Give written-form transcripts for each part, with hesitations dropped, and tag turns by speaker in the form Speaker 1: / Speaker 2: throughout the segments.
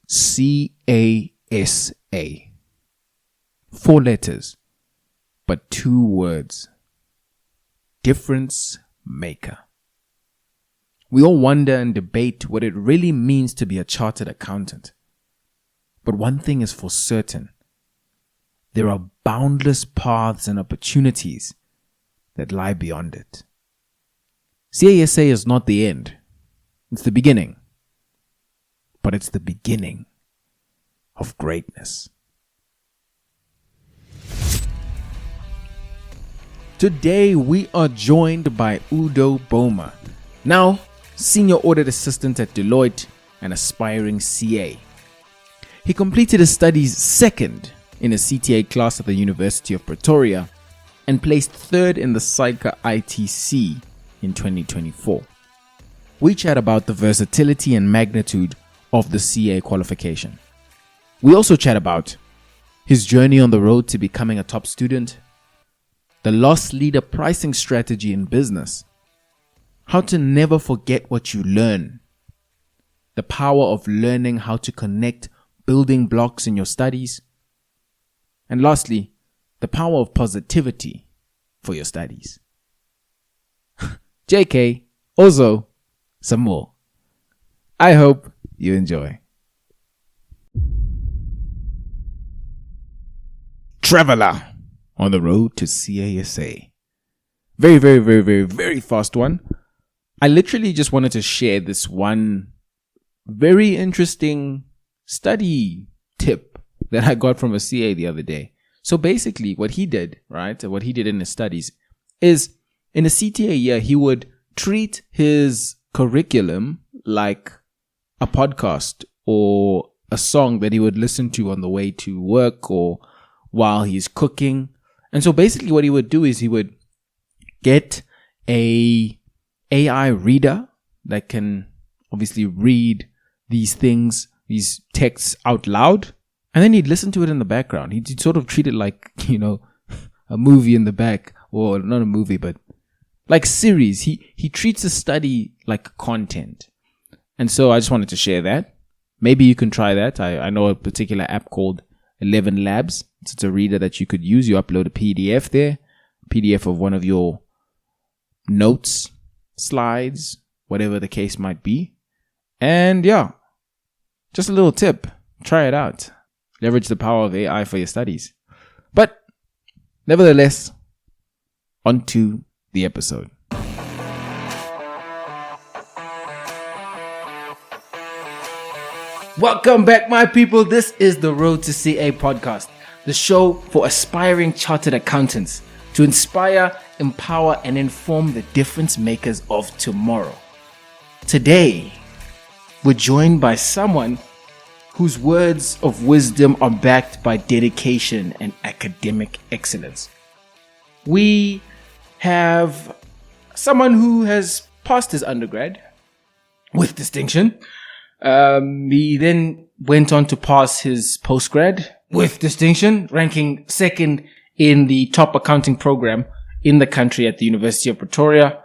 Speaker 1: CASA. 4 letters, but 2 words. Difference maker. We all wonder and debate what it really means to be a chartered accountant. But one thing is for certain. There are boundless paths and opportunities that lie beyond it. CASA is not the end. It's the beginning. But it's the beginning of greatness. Today we are joined by Udo Bohmer, now Senior Audit Assistant at Deloitte and aspiring CA. He completed his studies second in a CTA class at the University of Pretoria and placed third in the SAICA ITC in 2024. We chat about the versatility and magnitude of the CA qualification. We also chat about his journey on the road to becoming a top student, the loss leader pricing strategy in business, how to never forget what you learn, the power of learning how to connect building blocks in your studies, and lastly, the power of positivity for your studies. JK, also some more. I hope you enjoy. Traveler on the road to CASA. Very fast one. I literally just wanted to share this one very interesting study tip that I got from a CA the other day. So basically what he did, right, what he did in his studies is in a CTA year, he would treat his curriculum like a podcast or a song that he would listen to on the way to work or while he's cooking. And so basically what he would do is he would get a AI reader that can obviously read these things, these texts out loud, and then he'd listen to it in the background. He'd sort of treat it like, a movie in the back, or not a movie, but like series. He treats the study like content. And so I just wanted to share that. Maybe you can try that. I know a particular app called 11 Labs. It's a reader that you could use. You upload a PDF there, PDF of one of your notes, slides, whatever the case might be. And yeah, just a little tip. Try it out. Leverage the power of AI for your studies. But nevertheless, on to the episode. Welcome back, my people. This is the Road to CA podcast, the show for aspiring chartered accountants to inspire, empower, and inform the difference makers of tomorrow. Today, we're joined by someone whose words of wisdom are backed by dedication and academic excellence. We have someone who has passed his undergrad with distinction. He then went on to pass his postgrad with distinction, ranking second in the top accounting program in the country at the University of Pretoria.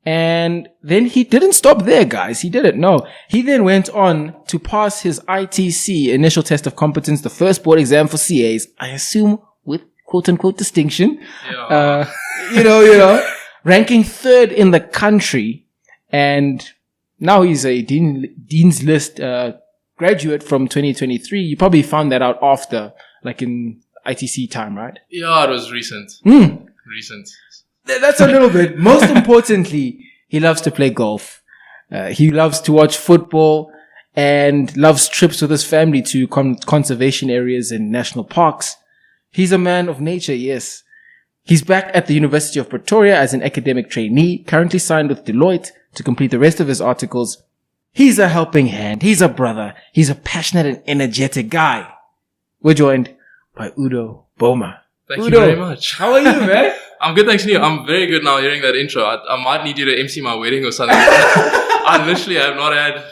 Speaker 1: And then he didn't stop there, guys. He didn't. No. He then went on to pass his ITC, initial test of competence, the first board exam for CAs, I assume with quote unquote distinction. Yeah. Ranking third in the country. And now he's a Dean's List graduate from 2023. You probably found that out after, like in ITC time, right?
Speaker 2: Yeah, it was recent. Recent.
Speaker 1: That's a little bit. Most importantly, he loves to play golf. He loves to watch football and loves trips with his family to conservation areas and national parks. He's a man of nature, yes. He's back at the University of Pretoria as an academic trainee, currently signed with Deloitte to complete the rest of his articles. He's a helping hand. He's a brother. He's a passionate and energetic guy. We're joined by Udo Bohmer.
Speaker 2: Thank you very much.
Speaker 1: How are you, man?
Speaker 2: I'm good, thanks to you. I'm very good now hearing that intro. I might need you to MC my wedding or something. I literally have not had,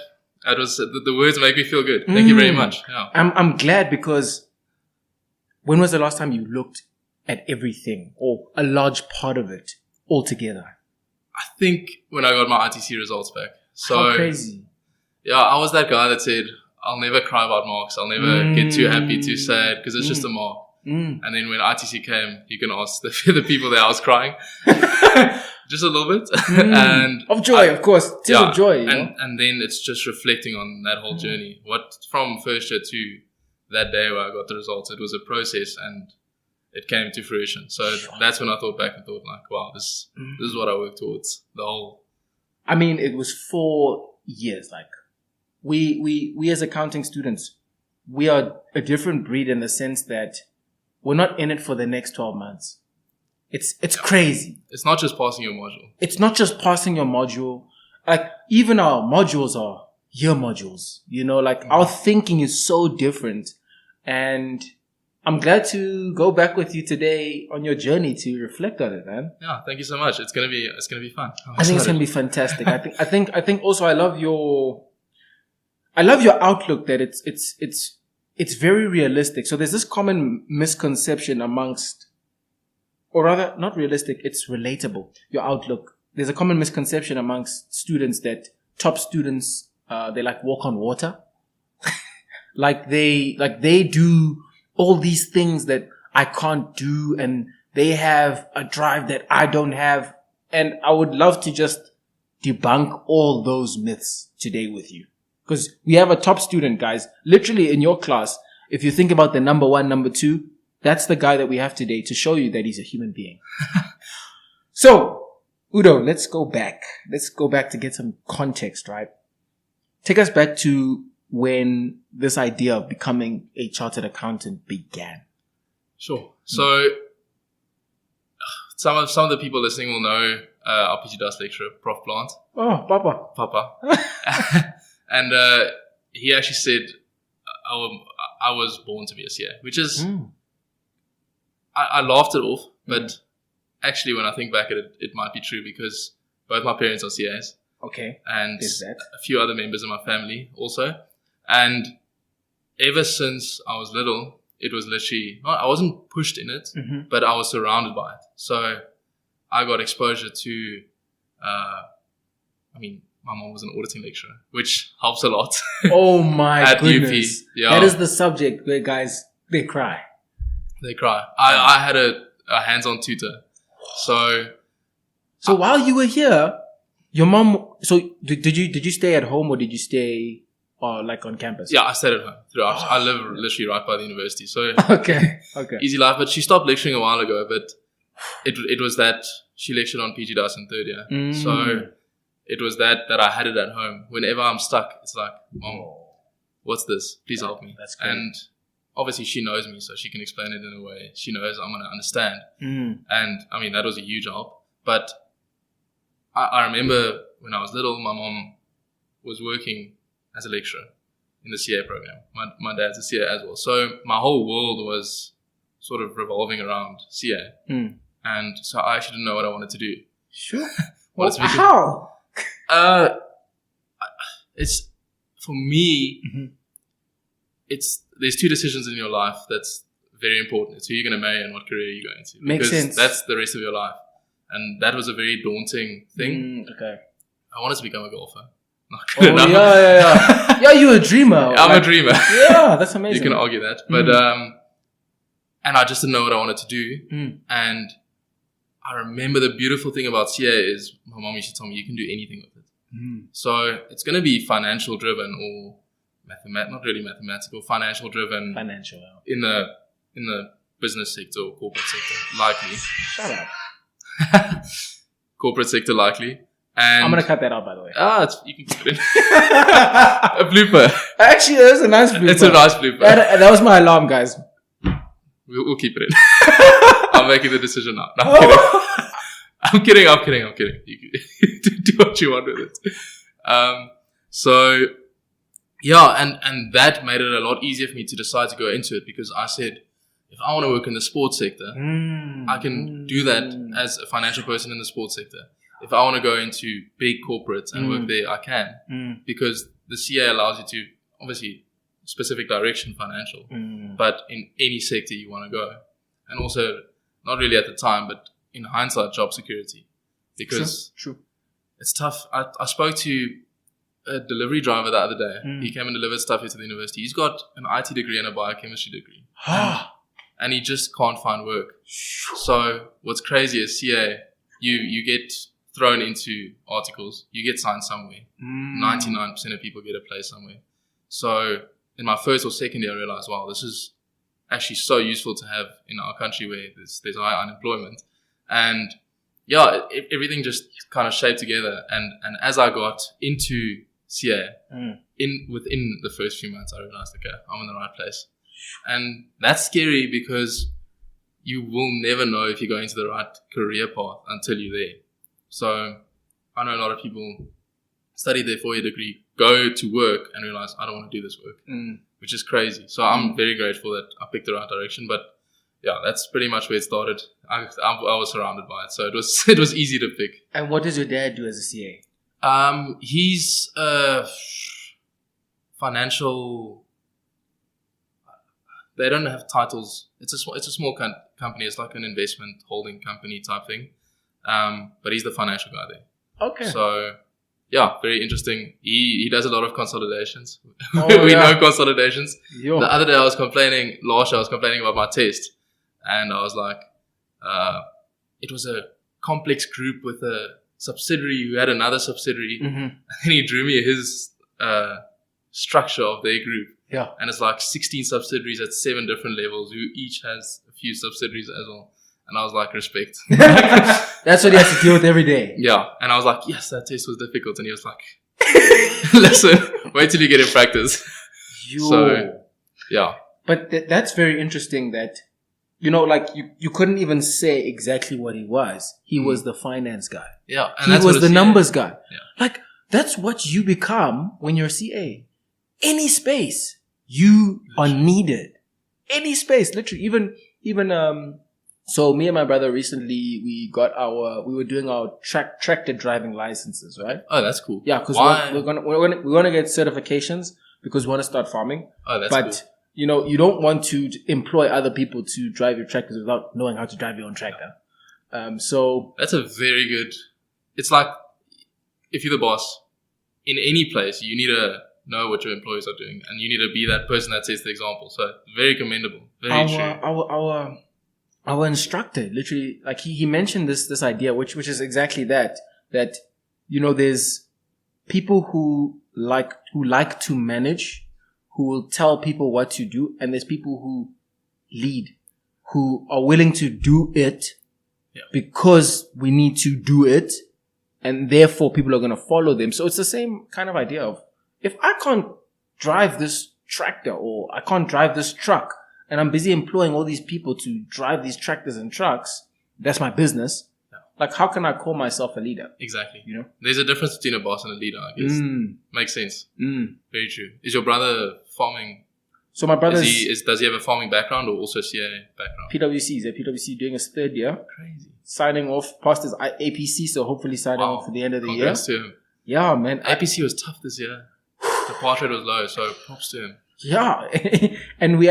Speaker 2: the words make me feel good. Thank you very much. Yeah.
Speaker 1: I'm glad, because when was the last time you looked at everything or a large part of it all together?
Speaker 2: I think when I got my ITC results back. So
Speaker 1: how crazy.
Speaker 2: Yeah, I was that guy that said, I'll never cry about marks. I'll never get too happy, too sad, because it's just a mark. And then when ITC came, you can ask the people there, I was crying. Just a little bit. And
Speaker 1: of joy, of course. Tears of joy.
Speaker 2: And then it's just reflecting on that whole journey. What from first year to that day where I got the results, it was a process and it came to fruition. So that's when I thought back and thought like, wow, this is what I worked towards. The whole.
Speaker 1: I mean, it was 4 years. Like we as accounting students, we are a different breed in the sense that we're not in it for the next 12 months. It's crazy.
Speaker 2: It's not just passing your module.
Speaker 1: It's not just passing your module. Like even our modules are year modules. You know, like our thinking is so different. And I'm glad to go back with you today on your journey to reflect on it, man.
Speaker 2: Yeah, thank you so much. It's gonna be fun.
Speaker 1: I think it's gonna be fantastic. I think also I love your outlook that it's very realistic. So there's this common misconception amongst, or rather not realistic, it's relatable. Your outlook. There's a common misconception amongst students that top students, they like walk on water. like they do all these things that I can't do, and they have a drive that I don't have. And I would love to just debunk all those myths today with you. Because we have a top student, guys, literally in your class. If you think about the number 1, number 2, that's the guy that we have today to show you that he's a human being. So, Udo, let's go back. Let's go back to get some context, right? Take us back to when this idea of becoming a chartered accountant began.
Speaker 2: Sure. So, some of the people listening will know our PG Dust lecturer, Prof. Plant.
Speaker 1: Oh, Papa.
Speaker 2: And he actually said, I was born to be a CA, which is, I laughed it off, but actually when I think back at it, it might be true because both my parents are CAs.
Speaker 1: Okay.
Speaker 2: And a few other members of my family also. And ever since I was little, it was literally, I wasn't pushed in it, but I was surrounded by it. So I got exposure to, my mom was an auditing lecturer, which helps a lot.
Speaker 1: Oh my
Speaker 2: at
Speaker 1: goodness.
Speaker 2: UP. Yeah.
Speaker 1: That is the subject where guys, they cry.
Speaker 2: They cry. I had a hands-on tutor. So
Speaker 1: while you were here, your mom, so did you stay at home or did you stay like on campus?
Speaker 2: Yeah, I stayed at home throughout. I live literally right by the university. So
Speaker 1: okay.
Speaker 2: Easy life. But she stopped lecturing a while ago, but it was that she lectured on PG Dust in third year. So it was that I had it at home. Whenever I'm stuck, it's like, Mom, what's this? Please help me.
Speaker 1: That's great.
Speaker 2: And obviously she knows me, so she can explain it in a way she knows I'm going to understand. And that was a huge help. But I remember when I was little, my mom was working as a lecturer in the CA program. My dad's a CA as well. So my whole world was sort of revolving around CA. And so I actually didn't know what I wanted to do.
Speaker 1: Sure.
Speaker 2: How? It's for me. There's 2 decisions in your life that's very important. It's who you're going to marry and what career you're going to.
Speaker 1: Makes sense.
Speaker 2: That's the rest of your life, and that was a very daunting thing.
Speaker 1: Okay.
Speaker 2: I wanted to become a golfer.
Speaker 1: Yeah, you're a dreamer.
Speaker 2: I'm a dreamer.
Speaker 1: Yeah, that's amazing.
Speaker 2: You can argue that, but and I just didn't know what I wanted to do, and I remember the beautiful thing about CA is my mom used to tell me you can do anything with it. So it's going to be financial driven or not really mathematical, financial driven.
Speaker 1: Financial.
Speaker 2: In the business sector or corporate sector, likely.
Speaker 1: Shut up.
Speaker 2: Corporate sector, likely. And
Speaker 1: I'm going to cut that out, by the way.
Speaker 2: You can keep it in. A blooper.
Speaker 1: Actually, that's a nice blooper.
Speaker 2: It's a nice blooper.
Speaker 1: That was my alarm, guys.
Speaker 2: We'll keep it in. I'm making the decision now. No, I'm kidding. I'm kidding. You can do what you want with it. So, yeah, and that made it a lot easier for me to decide to go into it because I said, if I want to work in the sports sector, I can do that as a financial person in the sports sector. If I want to go into big corporates and work there, I can because the CA allows you to, obviously, specific direction financial, but in any sector you want to go. And also, not really at the time, but in hindsight, job security. Because
Speaker 1: True.
Speaker 2: It's tough. I spoke to a delivery driver the other day. He came and delivered stuff here to the university. He's got an IT degree and a biochemistry degree. And he just can't find work. So what's crazy is CA, you get thrown into articles, you get signed somewhere. 99% of people get a place somewhere. So in my first or second year, I realized, wow, this is actually so useful to have in our country where there's high unemployment. And yeah, everything just kind of shaped together. And as I got into CA, within the first few months, I realized, okay, I'm in the right place. And that's scary because you will never know if you're going to the right career path until you're there. So I know a lot of people study their 4-year degree, go to work and realize, I don't want to do this work, which is crazy. So I'm very grateful that I picked the right direction. But yeah, that's pretty much where it started. I was surrounded by it. So it was easy to pick.
Speaker 3: And what does your dad do as a CA?
Speaker 2: He's a financial... They don't have titles. It's a small company. It's like an investment holding company type thing. But he's the financial guy there.
Speaker 3: Okay.
Speaker 2: So, yeah, very interesting. He does a lot of consolidations. We know consolidations. The other day last year I was complaining about my test. And I was like, it was a complex group with a subsidiary who had another subsidiary. And he drew me his structure of their group.
Speaker 3: Yeah.
Speaker 2: And it's like 16 subsidiaries at 7 different levels who each has a few subsidiaries as well. And I was like, respect.
Speaker 3: That's what he has to deal with every day.
Speaker 2: Yeah. And I was like, yes, that test was difficult. And he was like, listen, wait till you get in practice. So, yeah.
Speaker 3: But that's very interesting that, like you couldn't even say exactly what he was. He was the finance guy.
Speaker 2: Yeah.
Speaker 3: And he was the numbers guy.
Speaker 2: Yeah.
Speaker 3: Like, that's what you become when you're a CA. Any space, you are needed. Any space, literally. Even so me and my brother recently, we were doing our tractor driving licenses, right?
Speaker 2: Oh, that's cool.
Speaker 3: Yeah, because we're gonna get certifications because we want to start farming.
Speaker 2: Oh, that's cool.
Speaker 3: But you don't want to employ other people to drive your tractors without knowing how to drive your own tractor. So
Speaker 2: that's a very good. It's like if you're the boss in any place, you need to know what your employees are doing, and you need to be that person that sets the example. So very commendable. Very true.
Speaker 3: Our instructor literally, like he mentioned this idea, which is exactly that there's people who like to manage, who will tell people what to do, and there's people who lead, who are willing to do it because we need to do it, and therefore people are going to follow them. So it's the same kind of idea of, if I can't drive this tractor or I can't drive this truck and I'm busy employing all these people to drive these tractors and trucks, that's my business. Yeah. Like, how can I call myself a leader?
Speaker 2: Exactly. There's a difference between a boss and a leader, I guess. Makes sense. Very true. Is your brother farming?
Speaker 3: So my brother
Speaker 2: does he have a farming background or also CA background?
Speaker 3: PwC. He's at PwC doing his 3rd year.
Speaker 2: Crazy.
Speaker 3: Signing off, passed his APC, so hopefully signing off for the end of the year.
Speaker 2: Congrats to him.
Speaker 3: Yeah, man.
Speaker 2: APC was tough this year. The pass rate was low, so props to him.
Speaker 3: Yeah. And we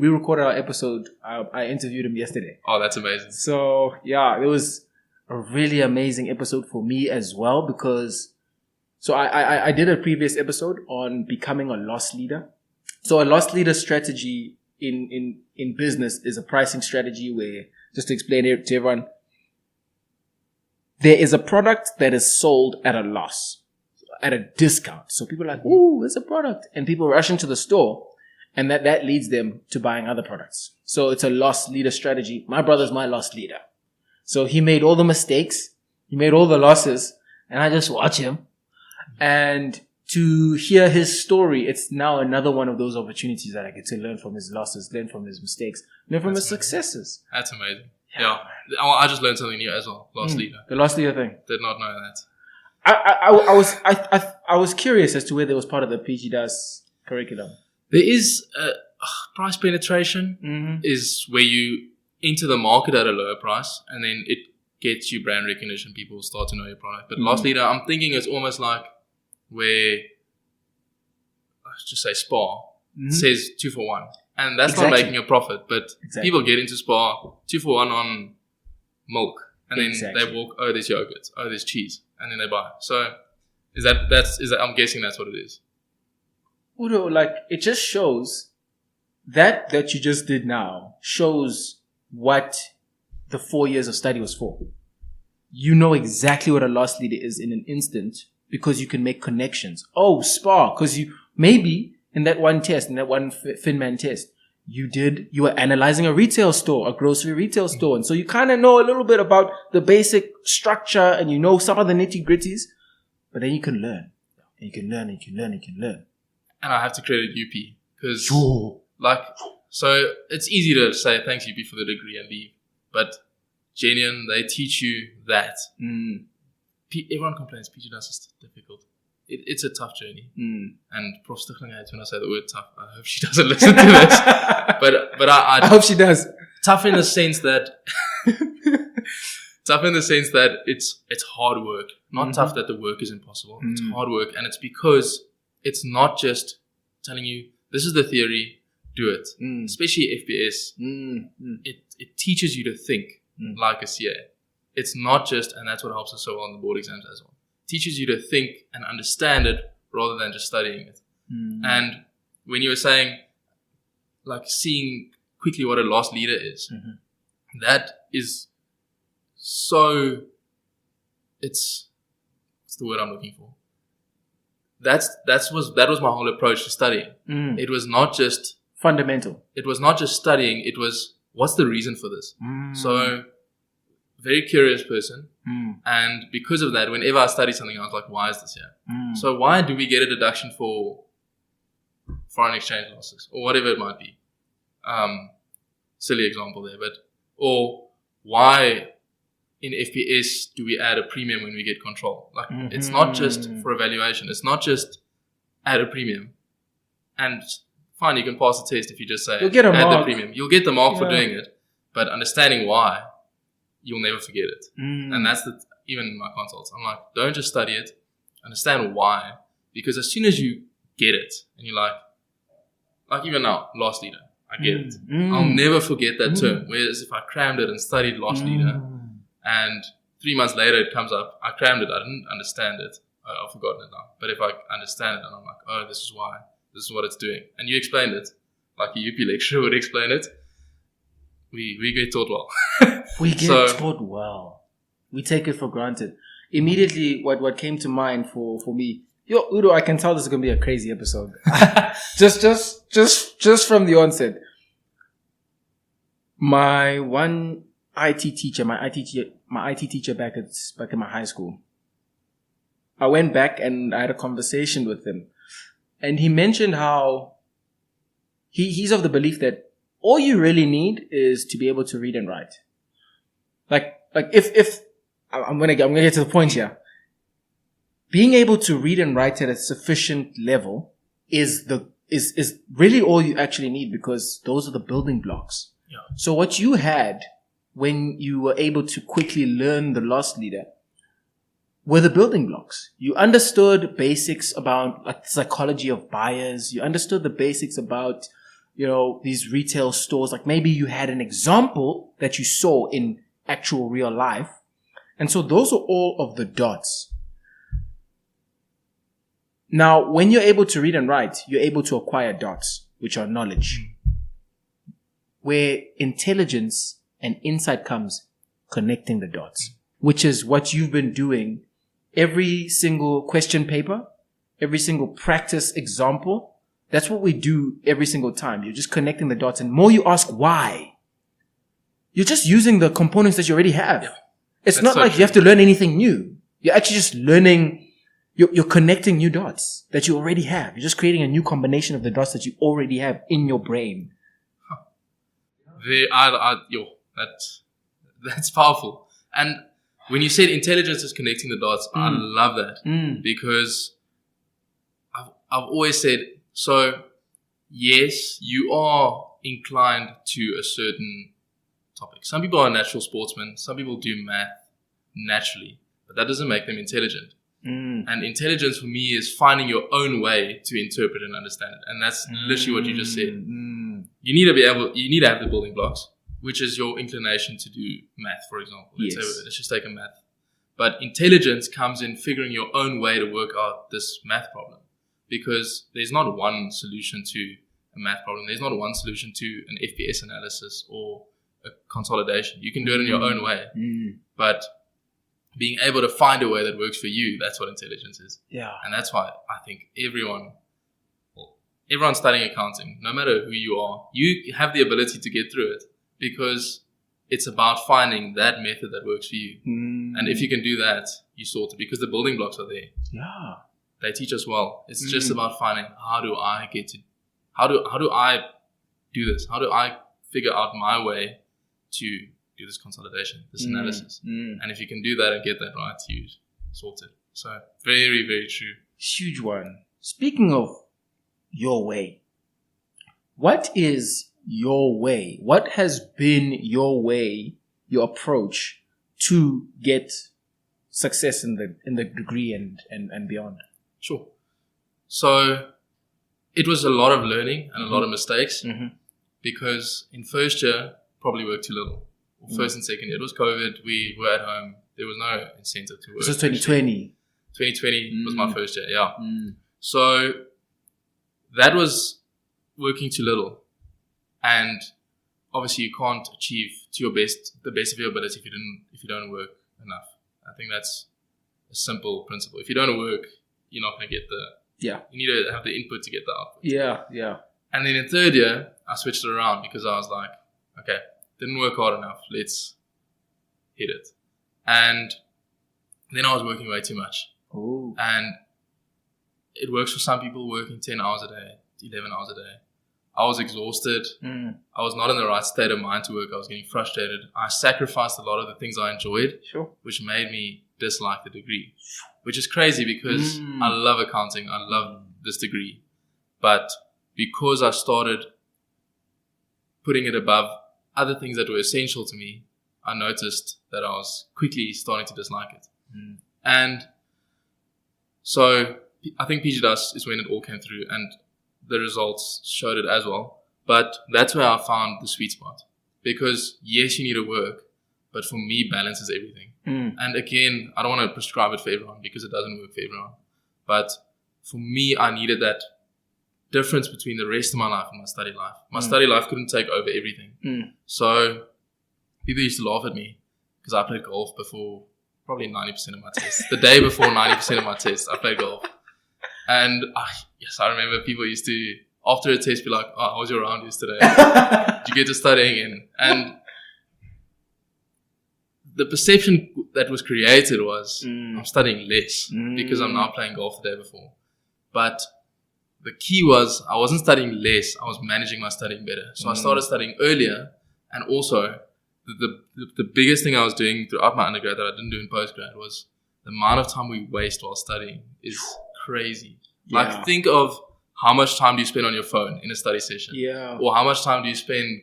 Speaker 3: recorded our episode. I interviewed him yesterday.
Speaker 2: Oh, that's amazing.
Speaker 3: So, yeah, it was a really amazing episode for me as well because... So, I did a previous episode on becoming a loss leader. So, a loss leader strategy in business is a pricing strategy where, just to explain it to everyone, there is a product that is sold at a loss, at a discount. So people are like, ooh, it's a product. And people rush into the store and that leads them to buying other products. So it's a loss leader strategy. My brother's my loss leader. So he made all the mistakes. He made all the losses and I just watch him. And to hear his story, it's now another one of those opportunities that I get to learn from his losses, learn from his mistakes, learn from his successes.
Speaker 2: That's amazing. Yeah. I just learned something new as well. Loss leader.
Speaker 3: The loss leader thing.
Speaker 2: Did not know that.
Speaker 3: I was curious as to whether it was part of the PG DAS curriculum.
Speaker 2: There is price penetration is where you enter the market at a lower price and then it gets you brand recognition. People start to know your product. But loss leader, I'm thinking it's almost like where, let's just say Spa, says 2 for 1. And that's not making a profit, but people get into Spa, 2 for 1 on milk. And then they walk, oh, there's yogurt, oh, there's cheese. And then they buy. So I'm guessing that's what it is.
Speaker 3: Udo, like, it just shows that you just did now shows what the 4 years of study was for. You know exactly what a loss leader is in an instant because you can make connections. Oh, SPAR, because you maybe in that one test, in that one Finman test, you were analyzing a retail store, a grocery retail store. And so you kind of know a little bit about the basic structure and you know some of the nitty gritties, but then you can learn. And you can learn, and you can learn, and you can learn.
Speaker 2: And I have to credit UP because so it's easy to say thanks UP for the degree and leave, but genuine, they teach you that. Everyone complains PG Dance is difficult. It's a tough journey. And Prof. Stichling hates when I say the word tough. I hope she doesn't listen to this. But I
Speaker 3: hope she does.
Speaker 2: Tough in the sense that it's hard work. Not tough that the work is impossible. It's hard work, and it's because it's not just telling you this is the theory, do it. Especially FPS. It teaches you to think like a CA. It's not just, and that's what helps us so well on the board exams as well. It teaches you to think and understand it rather than just studying it. And when you were saying, like, seeing quickly what a loss leader is, that is so, what's the word I'm looking for? That was my whole approach to studying. It was not just
Speaker 3: fundamental.
Speaker 2: It was not just studying. It was, what's the reason for this? So, very curious person. And because of that, whenever I study something, I was like, why is this here? So why do we get a deduction for foreign exchange losses or whatever it might be? Silly example there, or why in FPS do we add a premium when we get control? Like, it's not just for evaluation. It's not just add a premium. And fine, you can pass the test if you just say
Speaker 3: you'll get a
Speaker 2: add
Speaker 3: mark.
Speaker 2: The premium. You'll get the mark for doing it. But understanding why, you'll never forget it. And that's even in my consults. I'm like, don't just study it. Understand why. Because as soon as you get it, and you're like even now, loss leader, I get it. I'll never forget that term. Whereas if I crammed it and studied loss leader, and 3 months later it comes up, I crammed it, I didn't understand it. I've forgotten it now. But if I understand it, and I'm like, oh, this is why. This is what it's doing. And you explained it, like a UP lecturer would explain it. We get taught well.
Speaker 3: We get taught well. We take it for granted. Immediately, what came to mind for me, Udo, I can tell this is going to be a crazy episode. just from the onset. My one IT teacher, my IT teacher back in my high school. I went back and I had a conversation with him. And he mentioned how he's of the belief that all you really need is to be able to read and write. Like if I'm gonna get to the point here. Being able to read and write at a sufficient level is really all you actually need, because those are the building blocks.
Speaker 2: Yeah.
Speaker 3: So what you had when you were able to quickly learn the loss leader were the building blocks. You understood basics about like psychology of buyers. You understood the basics about, these retail stores. Like maybe you had an example that you saw in actual real life. And so those are all of the dots. Now, when you're able to read and write, you're able to acquire dots, which are knowledge. Where intelligence and insight comes, connecting the dots, which is what you've been doing. Every single question paper, every single practice example, that's what we do every single time. You're just connecting the dots. And more you ask why, you're just using the components that you already have. Yeah. It's not like you have to learn anything new. You're actually just learning, you're connecting new dots that you already have. You're just creating a new combination of the dots that you already have in your brain.
Speaker 2: That's powerful. And when you said intelligence is connecting the dots, I love that because I've always said, so yes, you are inclined to a certain topic. Some people are natural sportsmen. Some people do math naturally, but that doesn't make them intelligent. And intelligence for me is finding your own way to interpret and understand it. And that's literally what you just said. You need to have the building blocks, which is your inclination to do math, for example. Let's just take a math. But intelligence comes in figuring your own way to work out this math problem, because there's not one solution to a math problem. There's not one solution to an FPS analysis or a consolidation. You can do it in your own way, but being able to find a way that works for you, that's what intelligence is.
Speaker 3: Yeah.
Speaker 2: And that's why I think everyone studying accounting, no matter who you are, you have the ability to get through it, because it's about finding that method that works for you. And if you can do that, you sort it, because the building blocks are there.
Speaker 3: Yeah.
Speaker 2: They teach us well. It's just about finding, how do I do this? How do I figure out my way to do this consolidation, this analysis? And if you can do that and get that right, you sort it. So very, very true.
Speaker 3: Huge one. Speaking of your way, what is your way? What has been your way, your approach to get success in the degree and beyond?
Speaker 2: Sure. So it was a lot of learning and a lot of mistakes, because in first year, probably worked too little. First and second year, it was COVID. We were at home. There was no incentive to work.
Speaker 3: This was 2020.
Speaker 2: 2020 was my first year, yeah. So that was working too little. And obviously you can't achieve to the best of your ability if you don't work enough. I think that's a simple principle. If you don't work, you're not going to get you need to have the input to get the output.
Speaker 3: Yeah.
Speaker 2: And then in third year, I switched it around, because I was like, okay, didn't work hard enough. Let's hit it. And then I was working way too much.
Speaker 3: Ooh.
Speaker 2: And it works for some people, working 10 hours a day, 11 hours a day. I was exhausted. I was not in the right state of mind to work. I was getting frustrated. I sacrificed a lot of the things I enjoyed, which made me dislike the degree, which is crazy, because I love accounting. I love this degree. But because I started putting it above other things that were essential to me, I noticed that I was quickly starting to dislike it. And so I think PGDAS is when it all came through, and the results showed it as well. But that's where I found the sweet spot, because yes, you need to work, but for me, balance is everything. And again, I don't want to prescribe it for everyone, because it doesn't work for everyone. But for me, I needed that difference between the rest of my life and my study life. My study life couldn't take over everything. So people used to laugh at me, because I played golf before probably 90% of my tests. The day before 90% of my tests, I played golf. And I remember people used to, after a test, be like, "Oh, how was your round yesterday? Did you get to studying?" And the perception that was created was, I'm studying less because I'm now playing golf the day before. But the key was, I wasn't studying less, I was managing my studying better. So I started studying earlier, and also the biggest thing I was doing throughout my undergrad that I didn't do in postgrad was the amount of time we waste while studying is crazy. Like, think of how much time do you spend on your phone in a study session? Or how much time do you spend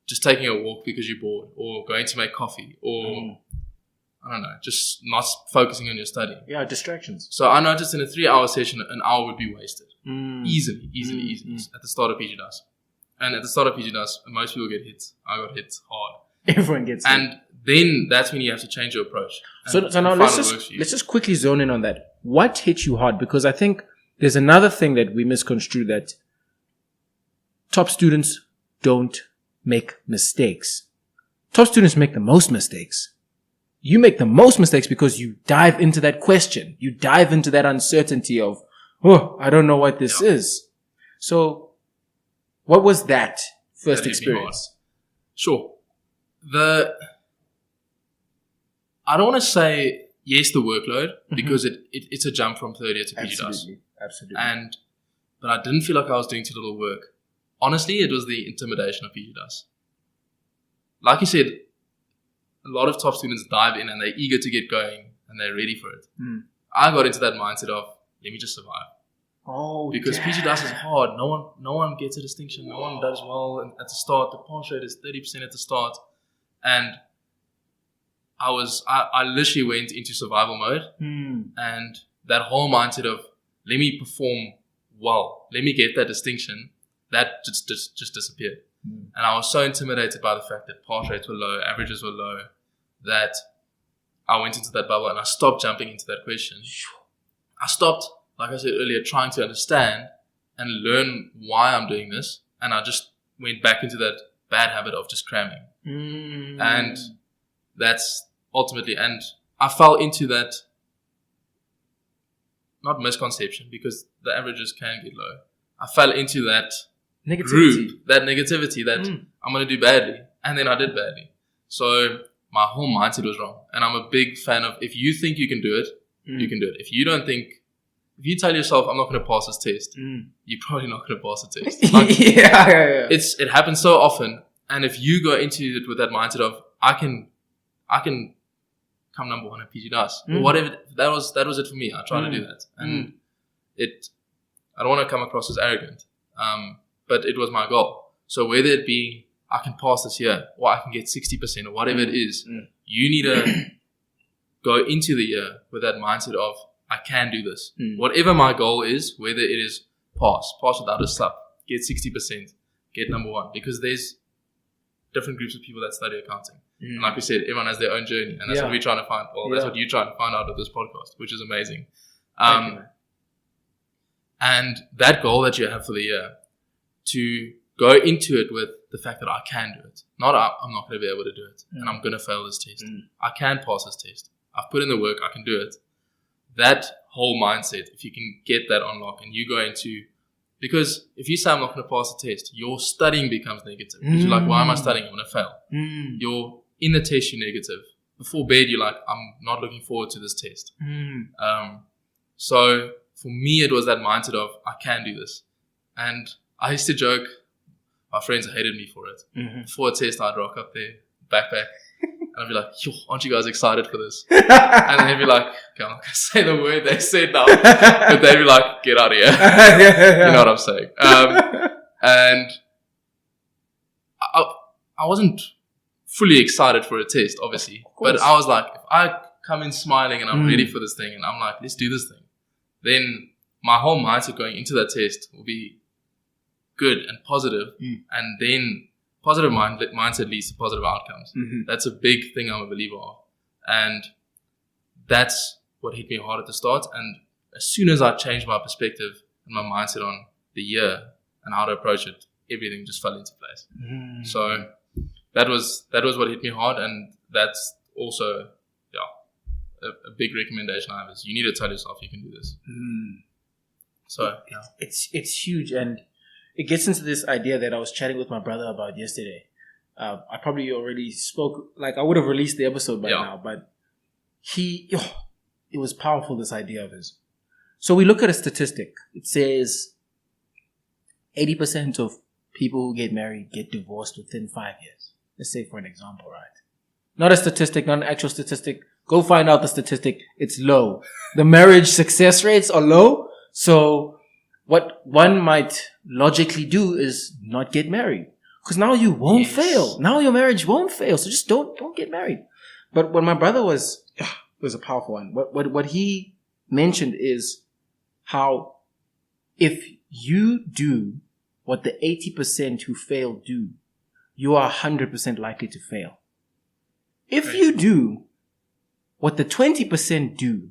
Speaker 2: just taking a walk because you're bored, or going to make coffee, or I don't know, just not focusing on your study.
Speaker 3: Distractions.
Speaker 2: So I noticed in a 3-hour session, an hour would be wasted. Easily at the start of PGDAS. And at the start of PGDAS, most people get hit. I got hit hard.
Speaker 3: Everyone gets hit.
Speaker 2: And then that's when you have to change your approach.
Speaker 3: So now let's just quickly zone in on that. What hit you hard? Because I think there's another thing that we misconstrue, that top students don't make mistakes. Top students make the most mistakes. You make the most mistakes because you dive into that question. You dive into that uncertainty of, I don't know what this is. So what was that first experience?
Speaker 2: Sure. I don't want to say yes, the workload, because it's a jump from third year to PGDAS.
Speaker 3: Absolutely.
Speaker 2: But I didn't feel like I was doing too little work. Honestly, it was the intimidation of PGDAS. Like you said, a lot of top students dive in and they're eager to get going and they're ready for it. I got into that mindset of, let me just survive. Because PGDAS is hard. No one gets a distinction. No one does well at the start. The pass rate is 30% at the start. And I literally went into survival mode. And that whole mindset of, let me perform well, let me get that distinction, that just disappeared. And I was so intimidated by the fact that pass rates were low, averages were low, that I went into that bubble and I stopped jumping into that question. I stopped, like I said earlier, trying to understand and learn why I'm doing this. And I just went back into that bad habit of just cramming. And that's ultimately, and I fell into that, not misconception, because the averages can get low. I fell into that group, that negativity that I'm going to do badly. And then I did badly. So my whole mindset was wrong. And I'm a big fan of, if you think you can do it, you can do it. If you don't think, if you tell yourself, I'm not going to pass this test, you're probably not going to pass the test. Like, it happens so often. And if you go into it with that mindset of, I can come number one at PG DAS, or whatever, that was it for me. I tried to do that. And I don't want to come across as arrogant, but it was my goal. So whether it be, I can pass this year, or I can get 60%, or whatever it is, you need to go into the year with that mindset of, I can do this. Whatever my goal is, whether it is pass without a slap, get 60%, get number one. Because there's different groups of people that study accounting. And like we said, everyone has their own journey. And that's what we're trying to find. Well, that's what you're trying to find out of this podcast, which is amazing. And that goal that you have for the year, to go into it with the fact that I can do it. Not I'm not going to be able to do it. And I'm going to fail this test. I can pass this test. I've put in the work. I can do it. That whole mindset, if you can get that unlock and you go into, because if you say I'm not going to pass the test, your studying becomes negative. Because you're like, why am I studying? I'm going to fail. You're in the test, you're negative. Before bed, you're like, I'm not looking forward to this test. So for me, it was that mindset of, I can do this. And I used to joke, my friends hated me for it. Before a test, I'd rock up there, backpack, and I'd be like, yo, aren't you guys excited for this? And they'd be like, okay, I'm not going to say the word they said now. But they'd be like, get out of here. You know what I'm saying? And I wasn't fully excited for a test, obviously. But I was like, if I come in smiling and I'm ready for this thing, and I'm like, let's do this thing, then my whole mindset going into that test will be good and positive. And then positive mindset leads to positive outcomes. That's a big thing I'm a believer of. And that's what hit me hard at the start. And as soon as I changed my perspective and my mindset on the year and how to approach it, everything just fell into place. So that was what hit me hard. And that's also, a big recommendation I have is you need to tell yourself you can do this. So,
Speaker 3: It's huge. And it gets into this idea that I was chatting with my brother about yesterday. I probably already spoke, like I would have released the episode by now, but it was powerful, this idea of his. So we look at a statistic. It says 80% of people who get married get divorced within 5 years. Let's say for an example, right? Not a statistic, not an actual statistic. Go find out the statistic. It's low. The marriage success rates are low. So what one might logically do is not get married, because now you won't fail. Now your marriage won't fail. So just don't get married. But what my brother was a powerful one. What he mentioned is how if you do what the 80% who fail do, you are 100% likely to fail. If you do what the 20% do,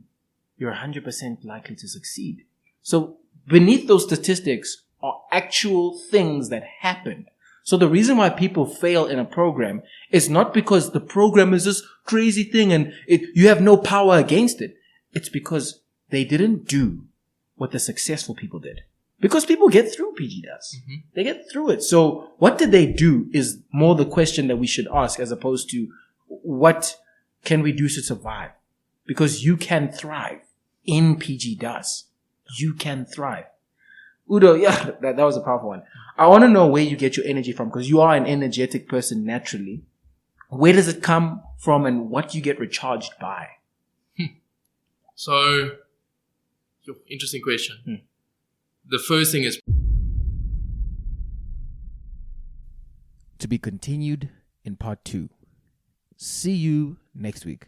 Speaker 3: you're 100% likely to succeed. So beneath those statistics are actual things that happen. So the reason why people fail in a program is not because the program is this crazy thing and you have no power against it. It's because they didn't do what the successful people did. Because people get through PG DAS. They get through it. So what did they do is more the question that we should ask, as opposed to what can we do to survive? Because you can thrive in PG DAS. You can thrive. Udo, that was a powerful one. I want to know where you get your energy from, because you are an energetic person naturally. Where does it come from and what do you get recharged by?
Speaker 2: So, interesting question. The first thing is
Speaker 1: to be continued in part 2. See you next week.